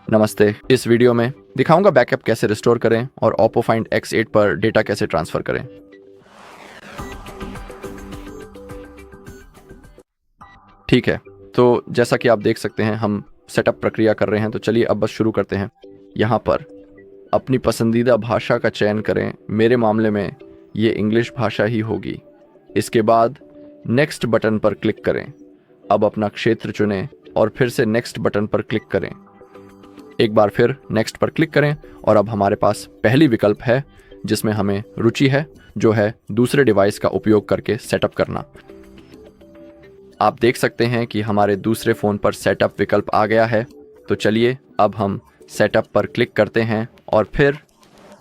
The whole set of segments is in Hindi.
नमस्ते। इस वीडियो में दिखाऊंगा बैकअप कैसे रिस्टोर करें और Oppo Find X8 पर डेटा कैसे ट्रांसफ़र करें। ठीक है, तो जैसा कि आप देख सकते हैं हम सेटअप प्रक्रिया कर रहे हैं, तो चलिए अब बस शुरू करते हैं। यहाँ पर अपनी पसंदीदा भाषा का चयन करें। मेरे मामले में ये इंग्लिश भाषा ही होगी। इसके बाद नेक्स्ट बटन पर क्लिक करें। अब अपना क्षेत्र चुनें और फिर से नेक्स्ट बटन पर क्लिक करें। एक बार फिर नेक्स्ट पर क्लिक करें और अब हमारे पास पहली विकल्प है जिसमें हमें रुचि है, जो है दूसरे डिवाइस का उपयोग करके सेटअप करना। आप देख सकते हैं कि हमारे दूसरे फ़ोन पर सेटअप विकल्प आ गया है। तो चलिए अब हम सेटअप पर क्लिक करते हैं और फिर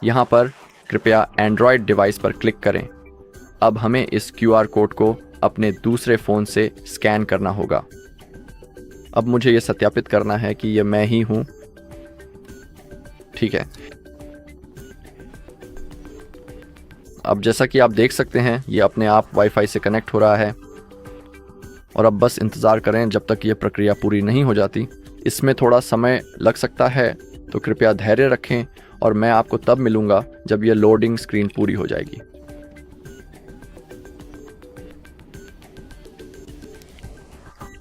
यहाँ पर कृपया एंड्रॉयड डिवाइस पर क्लिक करें। अब हमें इस QR कोड को अपने दूसरे फ़ोन से स्कैन करना होगा। अब मुझे ये सत्यापित करना है कि ये मैं ही हूँ। ठीक है, अब जैसा कि आप देख सकते हैं ये अपने आप वाईफाई से कनेक्ट हो रहा है और अब बस इंतज़ार करें जब तक ये प्रक्रिया पूरी नहीं हो जाती। इसमें थोड़ा समय लग सकता है, तो कृपया धैर्य रखें और मैं आपको तब मिलूंगा जब ये लोडिंग स्क्रीन पूरी हो जाएगी।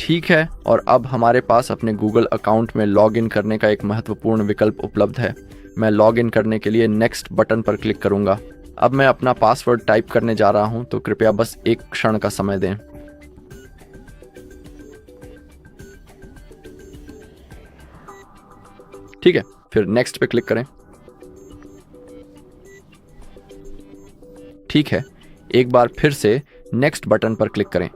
ठीक है, और अब हमारे पास अपने गूगल अकाउंट में लॉगिन करने का एक महत्वपूर्ण विकल्प उपलब्ध है। मैं लॉगिन करने के लिए नेक्स्ट बटन पर क्लिक करूंगा। अब मैं अपना पासवर्ड टाइप करने जा रहा हूं, तो कृपया बस एक क्षण का समय दें। ठीक है, फिर नेक्स्ट पे क्लिक करें। ठीक है, एक बार फिर से नेक्स्ट बटन पर क्लिक करें।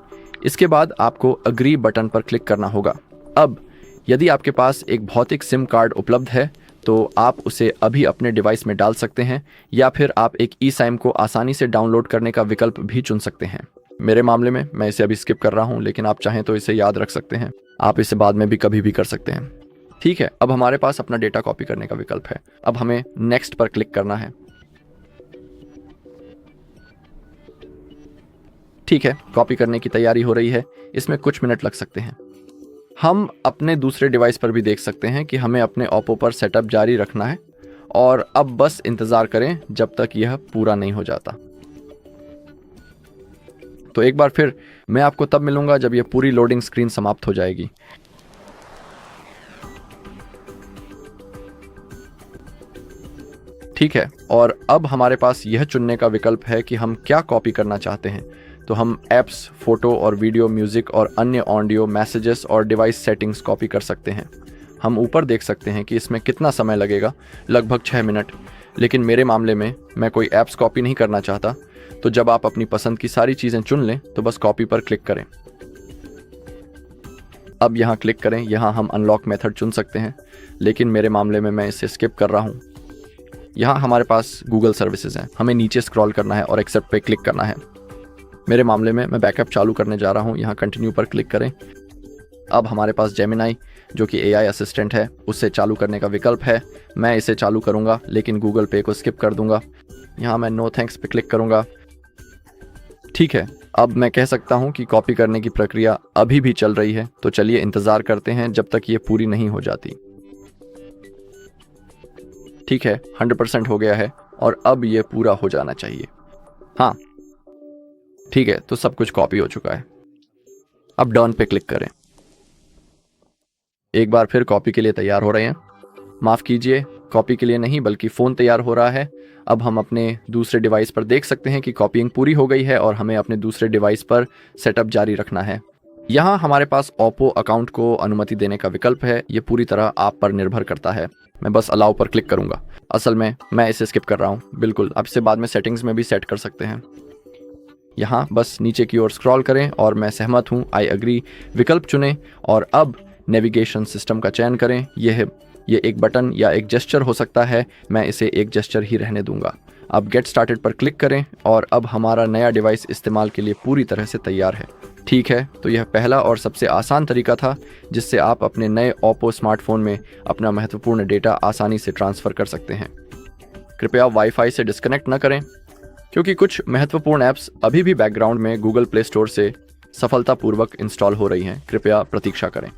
इसके बाद आपको अग्री बटन पर क्लिक करना होगा। अब यदि आपके पास एक भौतिक सिम कार्ड उपलब्ध है तो आप उसे अभी अपने डिवाइस में डाल सकते हैं, या फिर आप एक eSIM को आसानी से डाउनलोड करने का विकल्प भी चुन सकते हैं। मेरे मामले में मैं इसे अभी स्किप कर रहा हूं, लेकिन आप चाहें तो इसे याद रख सकते हैं। आप इसे बाद में भी कभी भी कर सकते हैं। ठीक है, अब हमारे पास अपना डेटा कॉपी करने का विकल्प है। अब हमें नेक्स्ट पर क्लिक करना है। ठीक है, कॉपी करने की तैयारी हो रही है। इसमें कुछ मिनट लग सकते हैं। हम अपने दूसरे डिवाइस पर भी देख सकते हैं कि हमें अपने Oppo पर सेटअप जारी रखना है और अब बस इंतज़ार करें जब तक यह पूरा नहीं हो जाता। तो एक बार फिर मैं आपको तब मिलूंगा जब यह पूरी लोडिंग स्क्रीन समाप्त हो जाएगी। ठीक है, और अब हमारे पास यह चुनने का विकल्प है कि हम क्या कॉपी करना चाहते हैं। तो हम ऐप्स, फोटो और वीडियो, म्यूज़िक और अन्य ऑडियो, मैसेजेस और डिवाइस सेटिंग्स कॉपी कर सकते हैं। हम ऊपर देख सकते हैं कि इसमें कितना समय लगेगा, लगभग 6 मिनट। लेकिन मेरे मामले में मैं कोई ऐप्स कॉपी नहीं करना चाहता। तो जब आप अपनी पसंद की सारी चीज़ें चुन लें तो बस कॉपी पर क्लिक करें। अब यहाँ क्लिक करें। यहाँ हम अनलॉक मेथड चुन सकते हैं, लेकिन मेरे मामले में मैं इसे स्किप कर रहा हूँ। यहाँ हमारे पास गूगल सर्विसेज हैं। हमें नीचे स्क्रॉल करना है और एक्सेप्ट पे क्लिक करना है। मेरे मामले में मैं बैकअप चालू करने जा रहा हूँ। यहाँ कंटिन्यू पर क्लिक करें। अब हमारे पास जेमिनाई, जो कि AI असिस्टेंट है, उससे चालू करने का विकल्प है। मैं इसे चालू करूँगा, लेकिन गूगल पे को स्किप कर दूँगा। यहाँ मैं नो थैंक्स पे क्लिक करूँगा। ठीक है, अब मैं कह सकता हूँ कि कॉपी करने की प्रक्रिया अभी भी चल रही है। तो चलिए इंतज़ार करते हैं जब तक ये पूरी नहीं हो जाती। ठीक है, 100% हो गया है और अब ये पूरा हो जाना चाहिए। हाँ, ठीक है, तो सब कुछ कॉपी हो चुका है। अब डन पे क्लिक करें। एक बार फिर कॉपी के लिए तैयार हो रहे हैं। माफ़ कीजिए, कॉपी के लिए नहीं बल्कि फ़ोन तैयार हो रहा है। अब हम अपने दूसरे डिवाइस पर देख सकते हैं कि कॉपीइंग पूरी हो गई है और हमें अपने दूसरे डिवाइस पर सेटअप जारी रखना है। यहाँ हमारे पास Oppo अकाउंट को अनुमति देने का विकल्प है। ये पूरी तरह आप पर निर्भर करता है। मैं बस अलाउ पर क्लिक करूँगा। असल में मैं इसे स्किप कर रहा हूँ। बिल्कुल, आप इसे बाद में सेटिंग्स में भी सेट कर सकते हैं। यहाँ बस नीचे की ओर स्क्रॉल करें और मैं सहमत हूँ, आई एग्री विकल्प चुनें और अब नेविगेशन सिस्टम का चयन करें। ये एक बटन या एक जेस्चर हो सकता है। मैं इसे एक जेस्चर ही रहने दूंगा। अब गेट स्टार्टेड पर क्लिक करें और अब हमारा नया डिवाइस इस्तेमाल के लिए पूरी तरह से तैयार है। ठीक है, तो यह पहला और सबसे आसान तरीका था जिससे आप अपने नए Oppo स्मार्टफोन में अपना महत्वपूर्ण डेटा आसानी से ट्रांसफ़र कर सकते हैं। कृपया वाईफाई से डिस्कनेक्ट न करें, क्योंकि कुछ महत्वपूर्ण ऐप्स अभी भी बैकग्राउंड में गूगल प्ले स्टोर से सफलतापूर्वक इंस्टॉल हो रही हैं। कृपया प्रतीक्षा करें।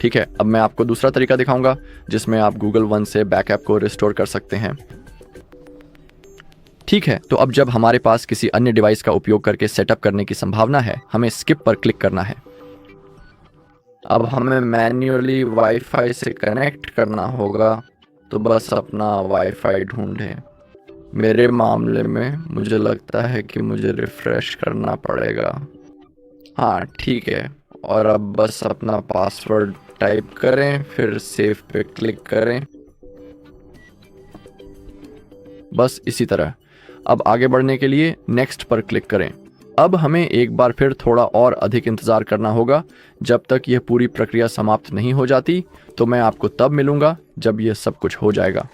ठीक है, अब मैं आपको दूसरा तरीका दिखाऊंगा जिसमें आप गूगल वन से बैकअप को रिस्टोर कर सकते हैं। ठीक है, तो अब जब हमारे पास किसी अन्य डिवाइस का उपयोग करके सेटअप करने की संभावना है, हमें स्किप पर क्लिक करना है। अब हमें मैन्युअली वाईफाई से कनेक्ट करना होगा, तो बस अपना वाईफाई ढूंढें। मेरे मामले में मुझे लगता है कि मुझे रिफ्रेश करना पड़ेगा। हाँ ठीक है, और अब बस अपना पासवर्ड टाइप करें, फिर सेव पे क्लिक करें। बस इसी तरह। अब आगे बढ़ने के लिए नेक्स्ट पर क्लिक करें। अब हमें एक बार फिर थोड़ा और अधिक इंतज़ार करना होगा जब तक यह पूरी प्रक्रिया समाप्त नहीं हो जाती, तो मैं आपको तब मिलूंगा जब यह सब कुछ हो जाएगा।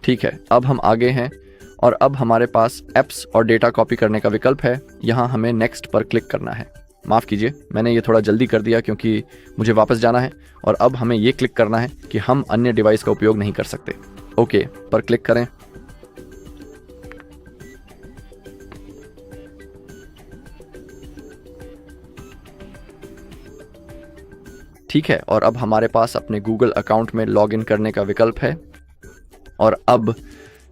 ठीक है, अब हम आगे हैं और अब हमारे पास एप्स और डेटा कॉपी करने का विकल्प है। यहाँ हमें नेक्स्ट पर क्लिक करना है। माफ़ कीजिए, मैंने ये थोड़ा जल्दी कर दिया क्योंकि मुझे वापस जाना है और अब हमें ये क्लिक करना है कि हम अन्य डिवाइस का उपयोग नहीं कर सकते। ओके पर क्लिक करें। ठीक है, और अब हमारे पास अपने गूगल अकाउंट में लॉगिन करने का विकल्प है। और अब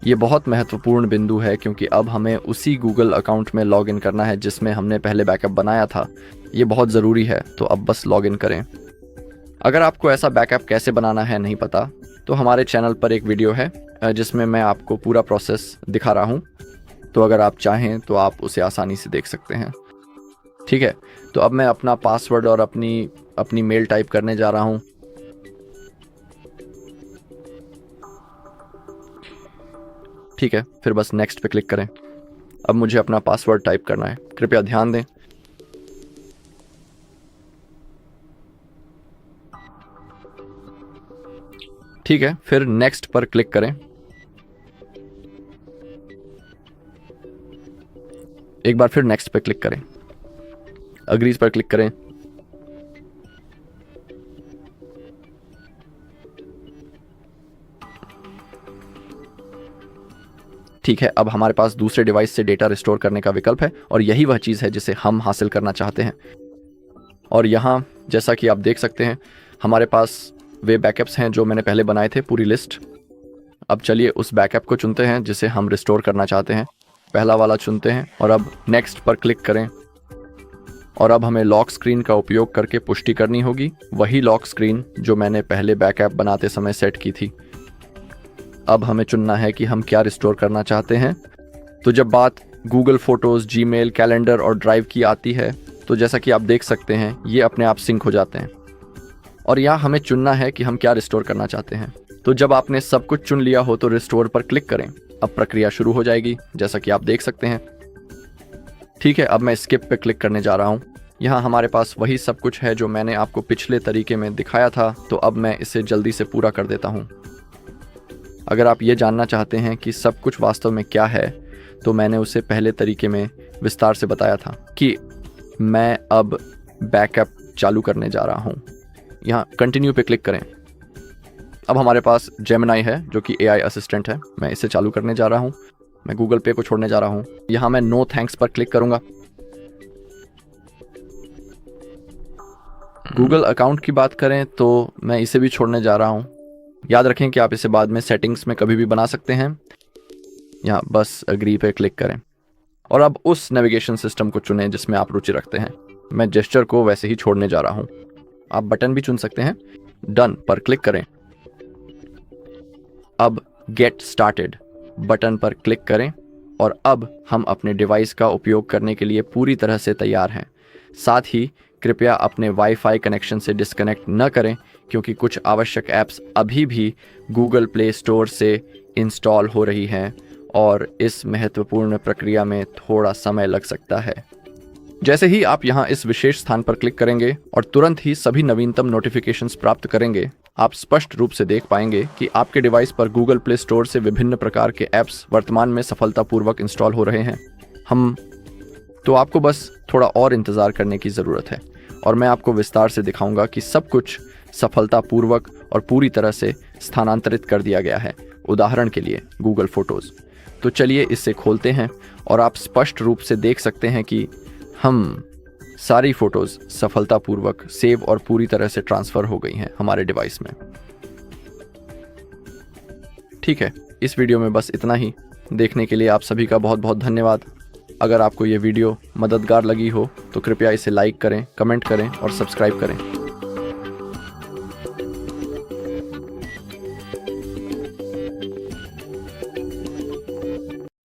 ये बहुत महत्वपूर्ण बिंदु है क्योंकि अब हमें उसी गूगल अकाउंट में लॉगिन करना है जिसमें हमने पहले बैकअप बनाया था। ये बहुत ज़रूरी है, तो अब बस लॉगिन करें। अगर आपको ऐसा बैकअप कैसे बनाना है नहीं पता, तो हमारे चैनल पर एक वीडियो है जिसमें मैं आपको पूरा प्रोसेस दिखा रहा हूँ, तो अगर आप चाहें तो आप उसे आसानी से देख सकते हैं। ठीक है, तो अब मैं अपना पासवर्ड और अपनी मेल टाइप करने जा रहा हूँ। ठीक है, फिर बस नेक्स्ट पे क्लिक करें। अब मुझे अपना पासवर्ड टाइप करना है, कृपया ध्यान दें। ठीक है, फिर नेक्स्ट पर क्लिक करें। एक बार फिर नेक्स्ट पर क्लिक करें, अग्रीज पर क्लिक करें। ठीक है, अब हमारे पास दूसरे डिवाइस से डेटा रिस्टोर करने का विकल्प है और यही वह चीज़ है जिसे हम हासिल करना चाहते हैं। और यहाँ जैसा कि आप देख सकते हैं, हमारे पास वे बैकअप्स हैं जो मैंने पहले बनाए थे, पूरी लिस्ट। अब चलिए उस बैकअप को चुनते हैं जिसे हम रिस्टोर करना चाहते हैं। पहला वाला चुनते हैं और अब नेक्स्ट पर क्लिक करें। और अब हमें लॉक स्क्रीन का उपयोग करके पुष्टि करनी होगी, वही लॉक स्क्रीन जो मैंने पहले बैकअप बनाते समय सेट की थी। अब हमें चुनना है कि हम क्या रिस्टोर करना चाहते हैं। तो जब बात गूगल फोटोज़, जीमेल, कैलेंडर और ड्राइव की आती है, तो जैसा कि आप देख सकते हैं ये अपने आप सिंक हो जाते हैं। और यहाँ हमें चुनना है कि हम क्या रिस्टोर करना चाहते हैं। तो जब आपने सब कुछ चुन लिया हो तो रिस्टोर पर क्लिक करें। अब प्रक्रिया शुरू हो जाएगी, जैसा कि आप देख सकते हैं। ठीक है, अब मैं स्किप पे क्लिक करने जा रहा हूँ। यहाँ हमारे पास वही सब कुछ है जो मैंने आपको पिछले तरीके में दिखाया था, तो अब मैं इसे जल्दी से पूरा कर देता हूँ। अगर आप ये जानना चाहते हैं कि सब कुछ वास्तव में क्या है, तो मैंने उसे पहले तरीके में विस्तार से बताया था कि मैं अब बैकअप चालू करने जा रहा हूँ। यहाँ कंटिन्यू पे क्लिक करें। अब हमारे पास जेमिनी है जो कि AI असिस्टेंट है। मैं इसे चालू करने जा रहा हूँ। मैं गूगल पे को छोड़ने जा रहा हूँ। यहाँ मैं नो थैंक्स पर क्लिक करूँगा। गूगल अकाउंट की बात करें तो मैं इसे भी छोड़ने जा रहा हूँ। याद रखें कि आप इसे बाद में सेटिंग्स में कभी भी बना सकते हैं। यहाँ बस अग्री पे क्लिक करें और अब उस नेविगेशन सिस्टम को चुनें जिसमें आप रुचि रखते हैं। मैं जेस्चर को वैसे ही छोड़ने जा रहा हूँ। आप बटन भी चुन सकते हैं। डन पर क्लिक करें। अब गेट स्टार्टेड बटन पर क्लिक करें और अब हम अपने डिवाइस का उपयोग करने के लिए पूरी तरह से तैयार हैं। साथ ही कृपया अपने वाईफाई कनेक्शन से डिस्कनेक्ट न करें क्योंकि कुछ आवश्यक ऐप्स अभी भी गूगल प्ले स्टोर से इंस्टॉल हो रही हैं और इस महत्वपूर्ण प्रक्रिया में थोड़ा समय लग सकता है। जैसे ही आप यहाँ इस विशेष स्थान पर क्लिक करेंगे और तुरंत ही सभी नवीनतम नोटिफिकेशंस प्राप्त करेंगे, आप स्पष्ट रूप से देख पाएंगे कि आपके डिवाइस पर गूगल प्ले स्टोर से विभिन्न प्रकार के ऐप्स वर्तमान में सफलतापूर्वक इंस्टॉल हो रहे हैं। तो आपको बस थोड़ा और इंतज़ार करने की ज़रूरत है और मैं आपको विस्तार से दिखाऊंगा कि सब कुछ सफलतापूर्वक और पूरी तरह से स्थानांतरित कर दिया गया है। उदाहरण के लिए गूगल फोटोज़। तो चलिए इसे खोलते हैं और आप स्पष्ट रूप से देख सकते हैं कि हम सारी फ़ोटोज़ सफलतापूर्वक सेव और पूरी तरह से ट्रांसफ़र हो गई हैं हमारे डिवाइस में। ठीक है, इस वीडियो में बस इतना ही। देखने के लिए आप सभी का बहुत बहुत धन्यवाद। अगर आपको ये वीडियो मददगार लगी हो तो कृपया इसे लाइक करें, कमेंट करें और सब्सक्राइब करें।